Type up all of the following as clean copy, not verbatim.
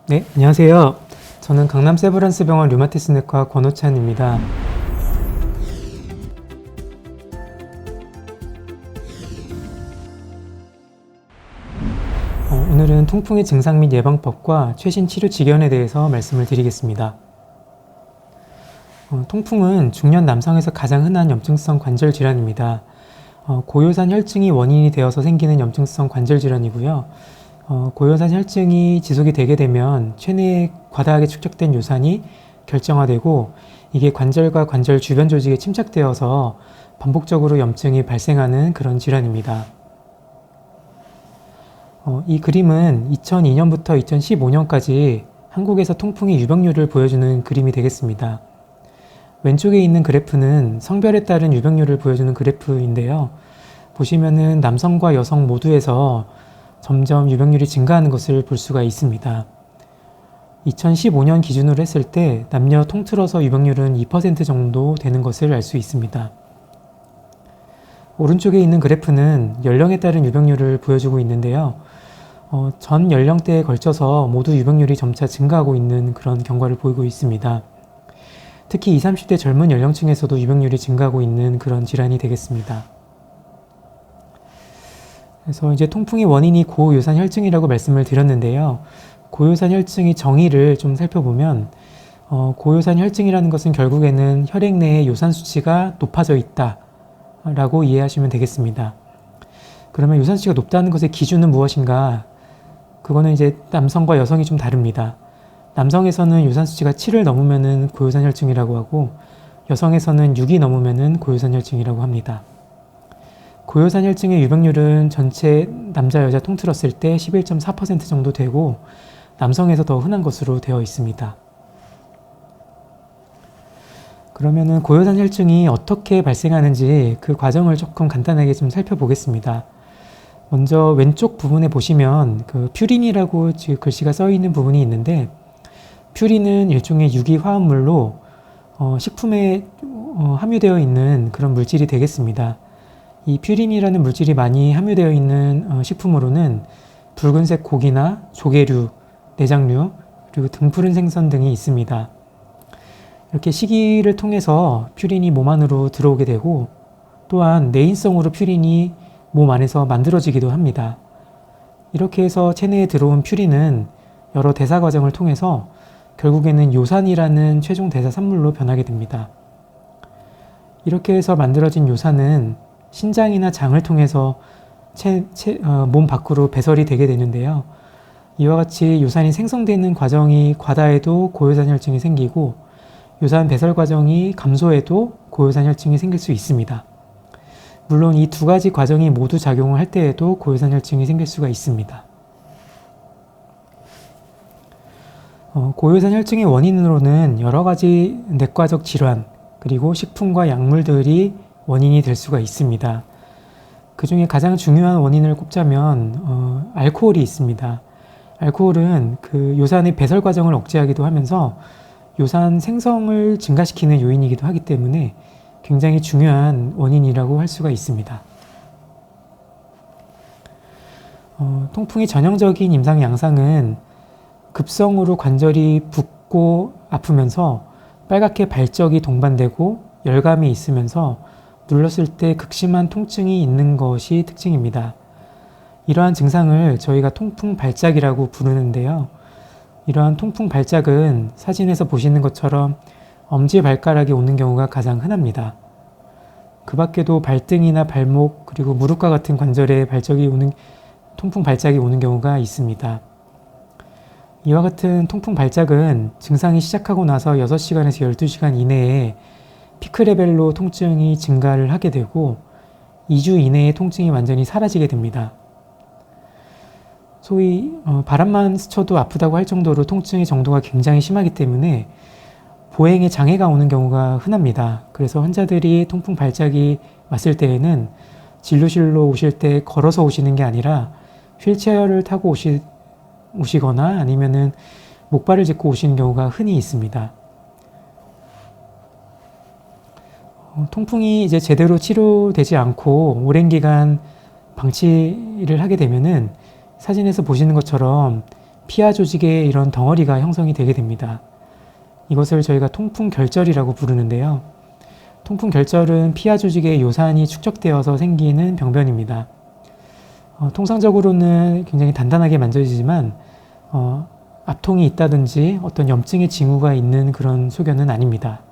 네, 안녕하세요. 저는 강남 세브란스 병원 류마티스 내과 권호찬입니다. 오늘은 통풍의 증상 및 예방법과 최신 치료 지견에 대해서 말씀을 드리겠습니다. 통풍은 중년 남성에서 가장 흔한 염증성 관절 질환입니다. 고요산 혈증이 원인이 되어서 생기는 염증성 관절 질환이고요. 고요산 혈증이 지속이 되게 되면 체내에 과다하게 축적된 요산이 결정화되고 이게 관절과 관절 주변 조직에 침착되어서 반복적으로 염증이 발생하는 그런 질환입니다. 이 그림은 2002년부터 2015년까지 한국에서 통풍의 유병률을 보여주는 그림이 되겠습니다. 왼쪽에 있는 그래프는 성별에 따른 유병률을 보여주는 그래프인데요. 보시면은 남성과 여성 모두에서 점점 유병률이 증가하는 것을 볼 수가 있습니다. 2015년 기준으로 했을 때 남녀 통틀어서 유병률은 2% 정도 되는 것을 알 수 있습니다. 오른쪽에 있는 그래프는 연령에 따른 유병률을 보여주고 있는데요. 전 연령대에 걸쳐서 모두 유병률이 점차 증가하고 있는 그런 경과를 보이고 있습니다. 특히 20, 30대 젊은 연령층에서도 유병률이 증가하고 있는 그런 질환이 되겠습니다. 그래서 이제 통풍의 원인이 고요산 혈증이라고 말씀을 드렸는데요. 고요산 혈증의 정의를 좀 살펴보면 고요산 혈증이라는 것은 결국에는 혈액 내의 요산 수치가 높아져 있다 라고 이해하시면 되겠습니다. 그러면 요산 수치가 높다는 것의 기준은 무엇인가? 그거는 이제 남성과 여성이 좀 다릅니다. 남성에서는 요산 수치가 7을 넘으면은 고요산 혈증이라고 하고 여성에서는 6이 넘으면은 고요산 혈증이라고 합니다. 고요산 혈증의 유병률은 전체 남자 여자 통틀었을 때 11.4% 정도 되고 남성에서 더 흔한 것으로 되어 있습니다. 그러면은 고요산 혈증이 어떻게 발생하는지 그 과정을 조금 간단하게 좀 살펴보겠습니다. 먼저 왼쪽 부분에 보시면 그 퓨린이라고 글씨가 써 있는 부분이 있는데 퓨린은 일종의 유기화합물로 식품에 함유되어 있는 그런 물질이 되겠습니다. 이 퓨린이라는 물질이 많이 함유되어 있는 식품으로는 붉은색 고기나 조개류, 내장류, 그리고 등푸른 생선 등이 있습니다. 이렇게 식이를 통해서 퓨린이 몸 안으로 들어오게 되고 또한 내인성으로 퓨린이 몸 안에서 만들어지기도 합니다. 이렇게 해서 체내에 들어온 퓨린은 여러 대사 과정을 통해서 결국에는 요산이라는 최종 대사 산물로 변하게 됩니다. 이렇게 해서 만들어진 요산은 신장이나 장을 통해서 몸 밖으로 배설이 되게 되는데요. 이와 같이 요산이 생성되는 과정이 과다해도 고요산 혈증이 생기고 요산 배설 과정이 감소해도 고요산 혈증이 생길 수 있습니다. 물론 이 두 가지 과정이 모두 작용을 할 때에도 고요산 혈증이 생길 수가 있습니다. 고요산 혈증의 원인으로는 여러 가지 내과적 질환 그리고 식품과 약물들이 원인이 될 수가 있습니다. 그 중에 가장 중요한 원인을 꼽자면 알코올이 있습니다. 알코올은 그 요산의 배설 과정을 억제하기도 하면서 요산 생성을 증가시키는 요인이기도 하기 때문에 굉장히 중요한 원인이라고 할 수가 있습니다. 통풍의 전형적인 임상 양상은 급성으로 관절이 붓고 아프면서 빨갛게 발적이 동반되고 열감이 있으면서 눌렀을 때 극심한 통증이 있는 것이 특징입니다. 이러한 증상을 저희가 통풍 발작이라고 부르는데요. 이러한 통풍 발작은 사진에서 보시는 것처럼 엄지발가락이 오는 경우가 가장 흔합니다. 그 밖에도 발등이나 발목 그리고 무릎과 같은 관절에 통풍 발작이 오는 경우가 있습니다. 이와 같은 통풍 발작은 증상이 시작하고 나서 6시간에서 12시간 이내에 피크 레벨로 통증이 증가를 하게 되고 2주 이내에 통증이 완전히 사라지게 됩니다. 소위 바람만 스쳐도 아프다고 할 정도로 통증의 정도가 굉장히 심하기 때문에 보행에 장애가 오는 경우가 흔합니다. 그래서 환자들이 통풍 발작이 왔을 때에는 진료실로 오실 때 걸어서 오시는 게 아니라 휠체어를 타고 오시거나 아니면은 목발을 짚고 오시는 경우가 흔히 있습니다. 통풍이 이제 제대로 치료되지 않고 오랜 기간 방치를 하게 되면은 사진에서 보시는 것처럼 피하 조직의 이런 덩어리가 형성이 되게 됩니다. 이것을 저희가 통풍결절이라고 부르는데요. 통풍결절은 피하 조직의 요산이 축적되어서 생기는 병변입니다. 통상적으로는 굉장히 단단하게 만져지지만 압통이 있다든지 어떤 염증의 징후가 있는 그런 소견은 아닙니다.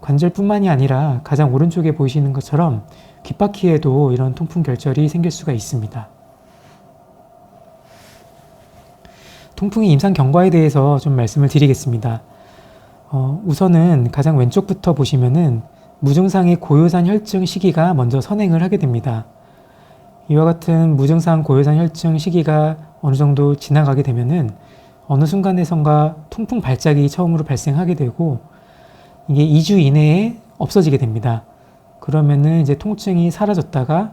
관절뿐만이 아니라 가장 오른쪽에 보이시는 것처럼 귓바퀴에도 이런 통풍결절이 생길 수가 있습니다. 통풍의 임상 경과에 대해서 좀 말씀을 드리겠습니다. 우선은 가장 왼쪽부터 보시면은 무증상의 고요산 혈증 시기가 먼저 선행을 하게 됩니다. 이와 같은 무증상 고요산 혈증 시기가 어느 정도 지나가게 되면은 어느 순간에선가 통풍 발작이 처음으로 발생하게 되고 이게 2주 이내에 없어지게 됩니다. 그러면은 이제 통증이 사라졌다가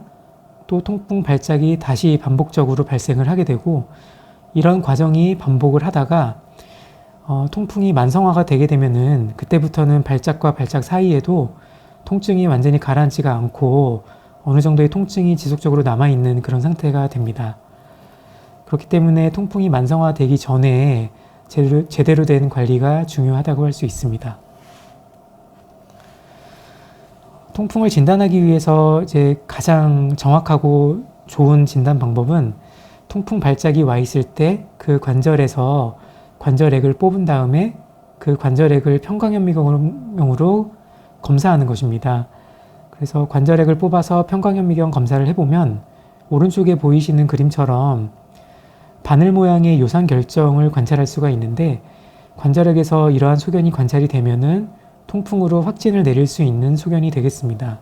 또 통풍 발작이 다시 반복적으로 발생을 하게 되고 이런 과정이 반복을 하다가 통풍이 만성화가 되게 되면은 그때부터는 발작과 발작 사이에도 통증이 완전히 가라앉지가 않고 어느 정도의 통증이 지속적으로 남아있는 그런 상태가 됩니다. 그렇기 때문에 통풍이 만성화되기 전에 제대로 된 관리가 중요하다고 할 수 있습니다. 통풍을 진단하기 위해서 이제 가장 정확하고 좋은 진단 방법은 통풍 발작이 와 있을 때 그 관절에서 관절액을 뽑은 다음에 그 관절액을 편광현미경으로 검사하는 것입니다. 그래서 관절액을 뽑아서 편광현미경 검사를 해보면 오른쪽에 보이시는 그림처럼 바늘 모양의 요산 결정을 관찰할 수가 있는데 관절액에서 이러한 소견이 관찰이 되면은 통풍으로 확진을 내릴 수 있는 소견이 되겠습니다.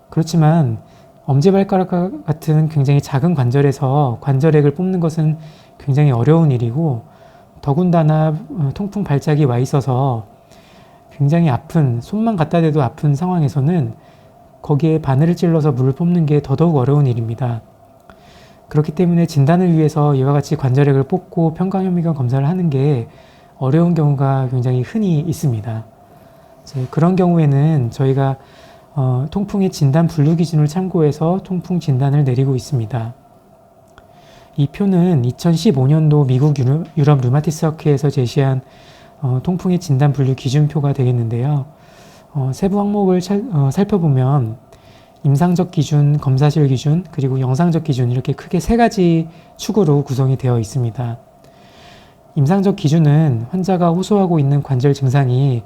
그렇지만 엄지발가락 같은 굉장히 작은 관절에서 관절액을 뽑는 것은 굉장히 어려운 일이고 더군다나 통풍 발작이 와 있어서 굉장히 아픈, 손만 갖다 대도 아픈 상황에서는 거기에 바늘을 찔러서 물을 뽑는 게 더더욱 어려운 일입니다. 그렇기 때문에 진단을 위해서 이와 같이 관절액을 뽑고 편광현미경 검사를 하는 게 어려운 경우가 굉장히 흔히 있습니다. 그런 경우에는 저희가 통풍의 진단 분류 기준을 참고해서 통풍 진단을 내리고 있습니다. 이 표는 2015년도 미국 유럽 류마티스 학회에서 제시한 통풍의 진단 분류 기준표가 되겠는데요. 세부 항목을 살펴보면 임상적 기준, 검사실 기준, 그리고 영상적 기준 이렇게 크게 세 가지 축으로 구성이 되어 있습니다. 임상적 기준은 환자가 호소하고 있는 관절 증상이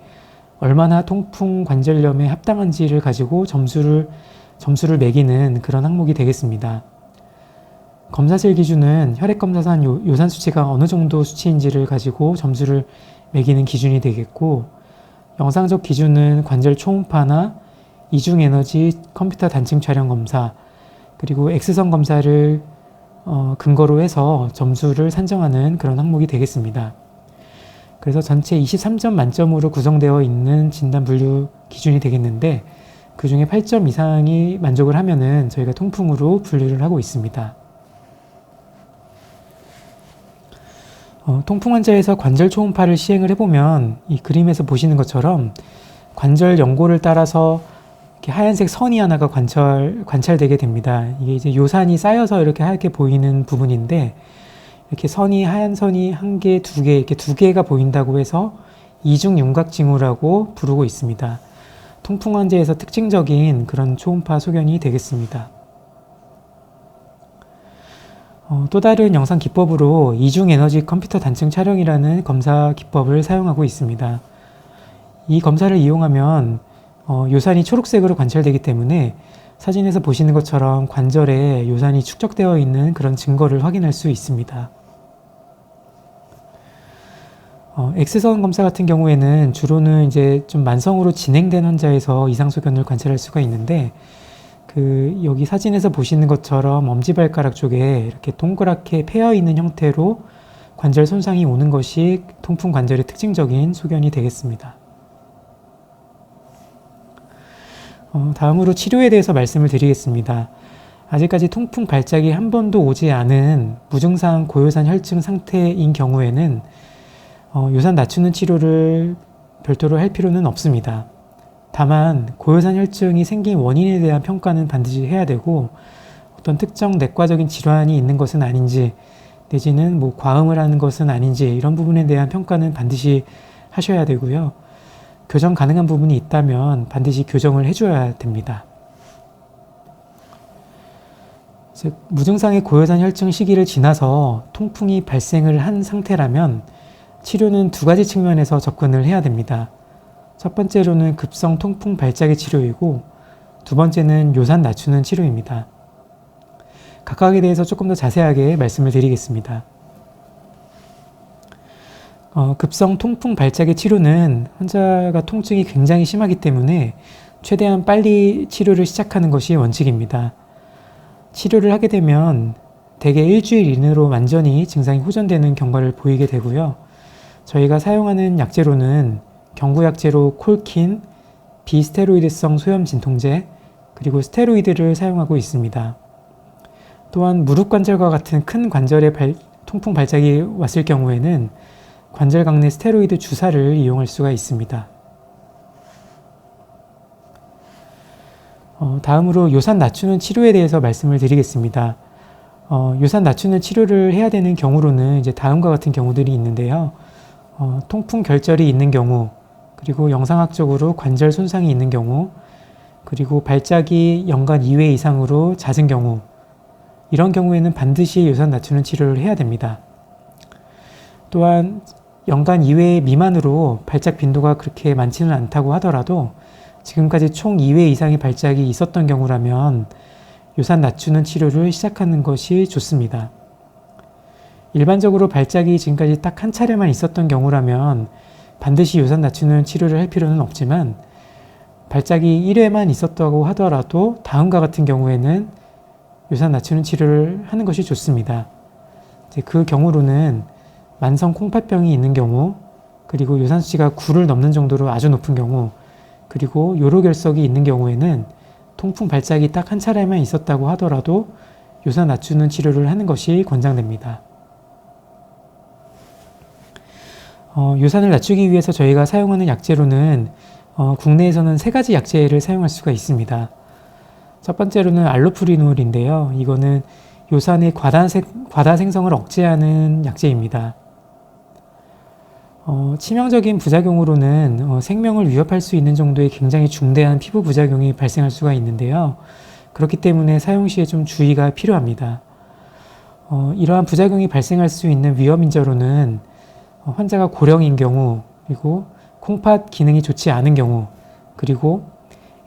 얼마나 통풍 관절염에 합당한지를 가지고 점수를 매기는 그런 항목이 되겠습니다. 검사실 기준은 혈액검사상 요산 수치가 어느 정도 수치인지를 가지고 점수를 매기는 기준이 되겠고, 영상적 기준은 관절 초음파나 이중에너지 컴퓨터 단층 촬영 검사, 그리고 X선 검사를 근거로 해서 점수를 산정하는 그런 항목이 되겠습니다. 그래서 전체 23점 만점으로 구성되어 있는 진단 분류 기준이 되겠는데 그 중에 8점 이상이 만족을 하면은 저희가 통풍으로 분류를 하고 있습니다. 통풍 환자에서 관절 초음파를 시행을 해보면 이 그림에서 보시는 것처럼 관절 연골을 따라서 이렇게 하얀색 선이 하나가 관찰되게 됩니다. 이게 이제 요산이 쌓여서 이렇게 하얗게 보이는 부분인데 이렇게 하얀 선이 한 개, 두 개, 이렇게 두 개가 보인다고 해서 이중 윤곽 징후라고 부르고 있습니다. 통풍 환자에서 특징적인 그런 초음파 소견이 되겠습니다. 또 다른 영상 기법으로 이중 에너지 컴퓨터 단층 촬영이라는 검사 기법을 사용하고 있습니다. 이 검사를 이용하면 요산이 초록색으로 관찰되기 때문에 사진에서 보시는 것처럼 관절에 요산이 축적되어 있는 그런 증거를 확인할 수 있습니다. X선 검사 같은 경우에는 주로는 이제 좀 만성으로 진행된 환자에서 이상 소견을 관찰할 수가 있는데 여기 사진에서 보시는 것처럼 엄지발가락 쪽에 이렇게 동그랗게 패여 있는 형태로 관절 손상이 오는 것이 통풍 관절의 특징적인 소견이 되겠습니다. 다음으로 치료에 대해서 말씀을 드리겠습니다. 아직까지 통풍 발작이 한 번도 오지 않은 무증상 고요산 혈증 상태인 경우에는 요산 낮추는 치료를 별도로 할 필요는 없습니다. 다만 고요산 혈증이 생긴 원인에 대한 평가는 반드시 해야 되고 어떤 특정 내과적인 질환이 있는 것은 아닌지 내지는 뭐 과음을 하는 것은 아닌지 이런 부분에 대한 평가는 반드시 하셔야 되고요. 교정 가능한 부분이 있다면 반드시 교정을 해줘야 됩니다. 즉, 무증상의 고요산 혈증 시기를 지나서 통풍이 발생을 한 상태라면 치료는 두 가지 측면에서 접근을 해야 됩니다. 첫 번째로는 급성 통풍 발작의 치료이고 두 번째는 요산 낮추는 치료입니다. 각각에 대해서 조금 더 자세하게 말씀을 드리겠습니다. 급성 통풍 발작의 치료는 환자가 통증이 굉장히 심하기 때문에 최대한 빨리 치료를 시작하는 것이 원칙입니다. 치료를 하게 되면 대개 일주일 이내로 완전히 증상이 호전되는 경과를 보이게 되고요. 저희가 사용하는 약제로는 경구약제로 콜킨, 비스테로이드성 소염 진통제, 그리고 스테로이드를 사용하고 있습니다. 또한 무릎 관절과 같은 큰 관절에 통풍 발작이 왔을 경우에는 관절각 내 스테로이드 주사를 이용할 수가 있습니다. 다음으로 요산 낮추는 치료에 대해서 말씀을 드리겠습니다. 요산 낮추는 치료를 해야 되는 경우로는 이제 다음과 같은 경우들이 있는데요. 통풍 결절이 있는 경우, 그리고 영상학적으로 관절 손상이 있는 경우, 그리고 발작이 연간 2회 이상으로 잦은 경우, 이런 경우에는 반드시 요산 낮추는 치료를 해야 됩니다. 또한 연간 2회 미만으로 발작 빈도가 그렇게 많지는 않다고 하더라도 지금까지 총 2회 이상의 발작이 있었던 경우라면 요산 낮추는 치료를 시작하는 것이 좋습니다. 일반적으로 발작이 지금까지 딱 한 차례만 있었던 경우라면 반드시 요산 낮추는 치료를 할 필요는 없지만 발작이 1회만 있었다고 하더라도 다음과 같은 경우에는 요산 낮추는 치료를 하는 것이 좋습니다. 그 경우로는 만성 콩팥병이 있는 경우, 그리고 요산 수치가 9를 넘는 정도로 아주 높은 경우, 그리고 요로결석이 있는 경우에는 통풍 발작이 딱 한 차례만 있었다고 하더라도 요산 낮추는 치료를 하는 것이 권장됩니다. 요산을 낮추기 위해서 저희가 사용하는 약제로는 국내에서는 세 가지 약제를 사용할 수가 있습니다. 첫 번째로는 알로프리놀인데요. 이거는 요산의 과다 생성을 억제하는 약제입니다. 치명적인 부작용으로는 생명을 위협할 수 있는 정도의 굉장히 중대한 피부 부작용이 발생할 수가 있는데요. 그렇기 때문에 사용 시에 좀 주의가 필요합니다. 이러한 부작용이 발생할 수 있는 위험 인자로는 환자가 고령인 경우, 그리고 콩팥 기능이 좋지 않은 경우, 그리고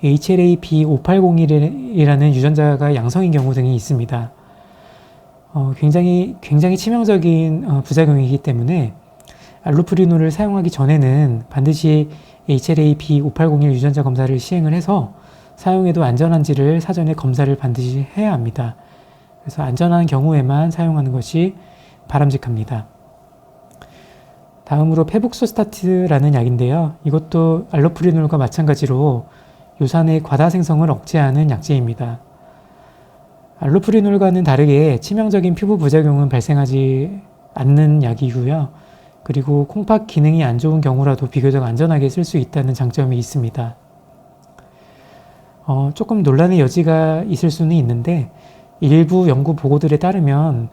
HLA-B5801이라는 유전자가 양성인 경우 등이 있습니다. 굉장히 치명적인 부작용이기 때문에 알로프리놀을 사용하기 전에는 반드시 HLA-B5801 유전자 검사를 시행을 해서 사용해도 안전한지를 사전에 검사를 반드시 해야 합니다. 그래서 안전한 경우에만 사용하는 것이 바람직합니다. 다음으로 페북소스타트라는 약인데요. 이것도 알로프리놀과 마찬가지로 요산의 과다 생성을 억제하는 약제입니다. 알로프리놀과는 다르게 치명적인 피부 부작용은 발생하지 않는 약이고요. 그리고 콩팥 기능이 안 좋은 경우라도 비교적 안전하게 쓸 수 있다는 장점이 있습니다. 조금 논란의 여지가 있을 수는 있는데 일부 연구 보고들에 따르면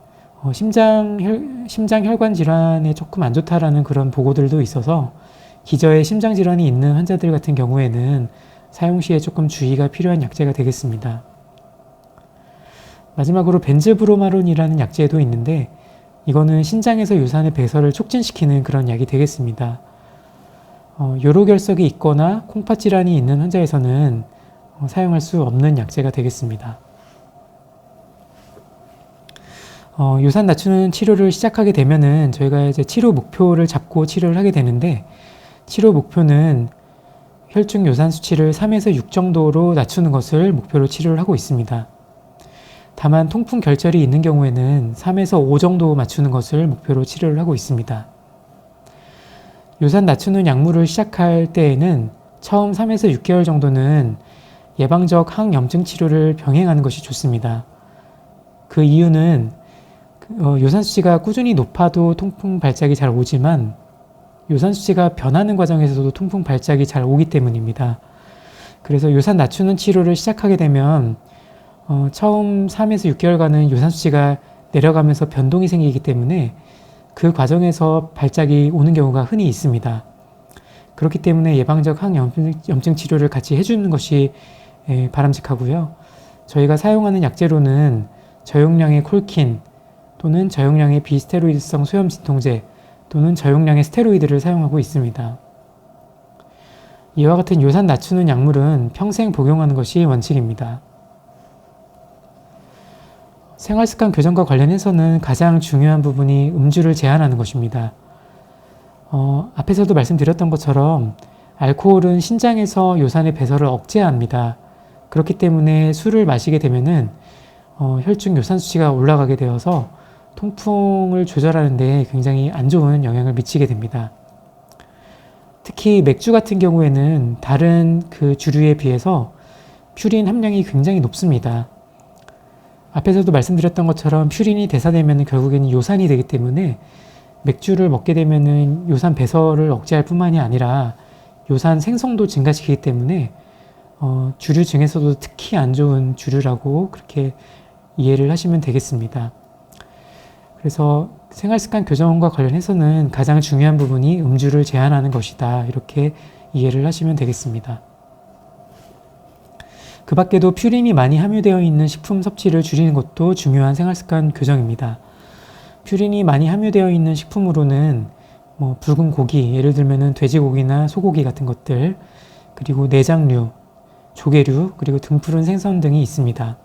심장혈관 질환에 조금 안 좋다라는 그런 보고들도 있어서 기저에 심장 질환이 있는 환자들 같은 경우에는 사용 시에 조금 주의가 필요한 약제가 되겠습니다. 마지막으로 벤즈브로마론이라는 약제도 있는데 이거는 신장에서 요산의 배설을 촉진시키는 그런 약이 되겠습니다. 요로결석이 있거나 콩팥 질환이 있는 환자에서는 사용할 수 없는 약제가 되겠습니다. 요산 낮추는 치료를 시작하게 되면은 저희가 이제 치료 목표를 잡고 치료를 하게 되는데 치료 목표는 혈중 요산 수치를 3에서 6 정도로 낮추는 것을 목표로 치료를 하고 있습니다. 다만 통풍 결절이 있는 경우에는 3에서 5 정도 맞추는 것을 목표로 치료를 하고 있습니다. 요산 낮추는 약물을 시작할 때에는 처음 3에서 6개월 정도는 예방적 항염증 치료를 병행하는 것이 좋습니다. 그 이유는 요산 수치가 꾸준히 높아도 통풍 발작이 잘 오지만 요산 수치가 변하는 과정에서도 통풍 발작이 잘 오기 때문입니다. 그래서 요산 낮추는 치료를 시작하게 되면 처음 3에서 6개월간은 요산 수치가 내려가면서 변동이 생기기 때문에 그 과정에서 발작이 오는 경우가 흔히 있습니다. 그렇기 때문에 예방적 항염증 치료를 같이 해주는 것이 바람직하고요. 저희가 사용하는 약재로는 저용량의 콜킨 또는 저용량의 비스테로이드성 소염 진통제 또는 저용량의 스테로이드를 사용하고 있습니다. 이와 같은 요산 낮추는 약물은 평생 복용하는 것이 원칙입니다. 생활습관 교정과 관련해서는 가장 중요한 부분이 음주를 제한하는 것입니다. 앞에서도 말씀드렸던 것처럼 알코올은 신장에서 요산의 배설을 억제합니다. 그렇기 때문에 술을 마시게 되면은 혈중 요산 수치가 올라가게 되어서 통풍을 조절하는 데 굉장히 안 좋은 영향을 미치게 됩니다. 특히 맥주 같은 경우에는 다른 그 주류에 비해서 퓨린 함량이 굉장히 높습니다. 앞에서도 말씀드렸던 것처럼 퓨린이 대사되면 결국에는 요산이 되기 때문에 맥주를 먹게 되면은 요산 배설을 억제할 뿐만이 아니라 요산 생성도 증가시키기 때문에 주류 중에서도 특히 안 좋은 주류라고 그렇게 이해를 하시면 되겠습니다. 그래서 생활습관 교정과 관련해서는 가장 중요한 부분이 음주를 제한하는 것이다. 이렇게 이해를 하시면 되겠습니다. 그 밖에도 퓨린이 많이 함유되어 있는 식품 섭취를 줄이는 것도 중요한 생활습관 교정입니다. 퓨린이 많이 함유되어 있는 식품으로는 붉은 고기, 예를 들면 돼지고기나 소고기 같은 것들, 그리고 내장류, 조개류, 그리고 등푸른 생선 등이 있습니다.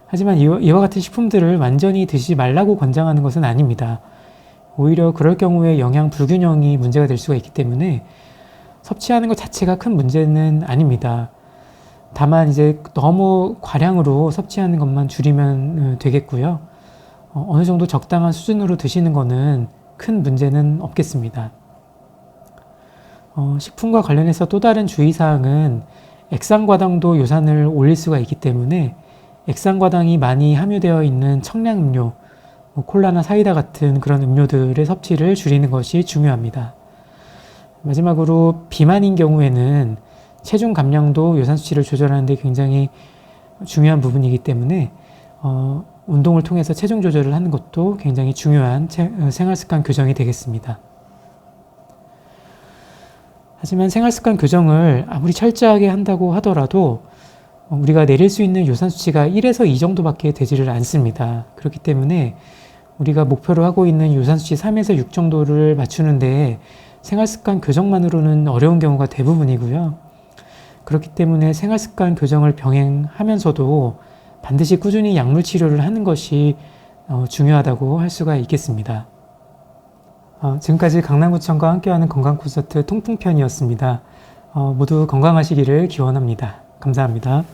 하지만 이와 같은 식품들을 완전히 드시지 말라고 권장하는 것은 아닙니다. 오히려 그럴 경우에 영양 불균형이 문제가 될 수가 있기 때문에 섭취하는 것 자체가 큰 문제는 아닙니다. 다만 이제 너무 과량으로 섭취하는 것만 줄이면 되겠고요. 어느 정도 적당한 수준으로 드시는 것은 큰 문제는 없겠습니다. 식품과 관련해서 또 다른 주의사항은 액상과당도 요산을 올릴 수가 있기 때문에 액상과당이 많이 함유되어 있는 청량음료, 콜라나 사이다 같은 그런 음료들의 섭취를 줄이는 것이 중요합니다. 마지막으로 비만인 경우에는 체중 감량도 요산 수치를 조절하는 데 굉장히 중요한 부분이기 때문에 운동을 통해서 체중 조절을 하는 것도 굉장히 중요한 생활습관 교정이 되겠습니다. 하지만 생활습관 교정을 아무리 철저하게 한다고 하더라도 우리가 내릴 수 있는 요산 수치가 1에서 2 정도밖에 되지를 않습니다. 그렇기 때문에 우리가 목표로 하고 있는 요산 수치 3에서 6 정도를 맞추는데 생활습관 교정만으로는 어려운 경우가 대부분이고요. 그렇기 때문에 생활습관 교정을 병행하면서도 반드시 꾸준히 약물 치료를 하는 것이 중요하다고 할 수가 있겠습니다. 지금까지 강남구청과 함께하는 건강 콘서트 통풍편이었습니다. 모두 건강하시기를 기원합니다. 감사합니다.